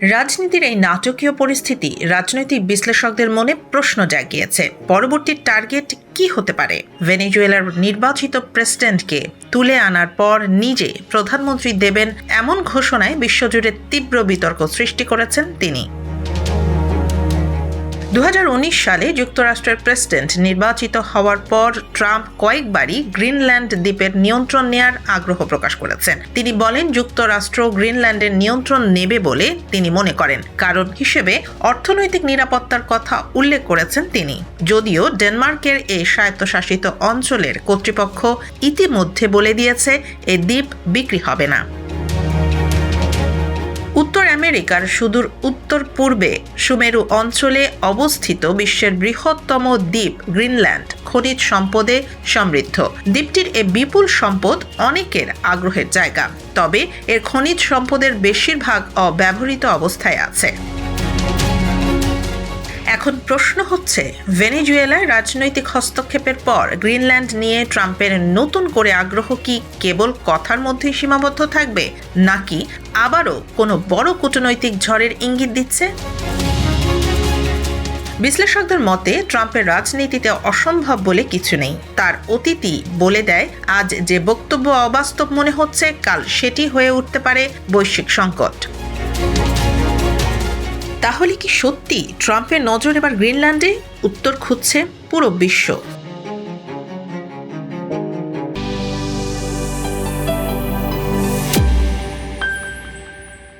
রাজনীতির এই নাটকীয় পরিস্থিতি রাজনৈতিক বিশ্লেষকদের মনে প্রশ্ন জাগিয়েছে। পরবর্তী টার্গেট কি হতে পারে? ভেনেজুয়েলার নির্বাচিত প্রেসিডেন্টকে তুলে আনার পর নিজে প্রধানমন্ত্রী দেবেন এমন ঘোষণায় বিশ্বজুড়ে তীব্র বিতর্ক সৃষ্টি করেছেন তিনি। 2019 সালে যুক্তরাষ্ট্রের প্রেসিডেন্ট নির্বাচিত হওয়ার পর ট্রাম্প কয়েকবারই গ্রিনল্যান্ড দ্বীপের নিয়ন্ত্রণ নেয়ার আগ্রহ প্রকাশ করেছেন। তিনি বলেন যুক্তরাষ্ট্র গ্রিনল্যান্ডের নিয়ন্ত্রণ নেবে বলে তিনি মনে করেন। কারণ হিসেবে অর্থনৈতিক নিরাপত্তার কথা উল্লেখ করেছেন তিনি। যদিও ডেনমার্কের এই স্বায়ত্তশাসিত অঞ্চলের কর্তৃপক্ষ ইতিমধ্যে বলে দিয়েছে এ দ্বীপ বিক্রি হবে না। উত্তর আমেরিকার সুদূর উত্তর পূর্বে সুমেরু অঞ্চলে অবস্থিত বিশ্বের বৃহত্তম দ্বীপ গ্রিনল্যান্ড খনিজ সম্পদে সমৃদ্ধ। দ্বীপটির এ বিপুল সম্পদ অনেকের আগ্রহের জায়গা, তবে এর খনিজ সম্পদের বেশিরভাগ অব্যবহৃত অবস্থায় আছে। এখন প্রশ্ন হচ্ছে, ভেনেজুয়েলায় রাজনৈতিক হস্তক্ষেপের পর গ্রিনল্যান্ড নিয়ে ট্রাম্পের নতুন করে আগ্রহ কি কেবল কথার মধ্যেই সীমাবদ্ধ থাকবে, নাকি আবারও কোনো বড় কূটনৈতিক ঝড়ের ইঙ্গিত দিচ্ছে? বিশ্লেষকদের মতে ট্রাম্পের রাজনীতিতে অসম্ভব বলে কিছু নেই। তার অতীতই বলে দেয় আজ যে বক্তব্য অবাস্তব মনে হচ্ছে, কাল সেটি হয়ে উঠতে পারে বৈশ্বিক সংকট। তাহলে কি সত্যি ট্রাম্পের নজর এবার গ্রিনল্যান্ডে? উত্তর খুঁজছে পুরো বিশ্ব।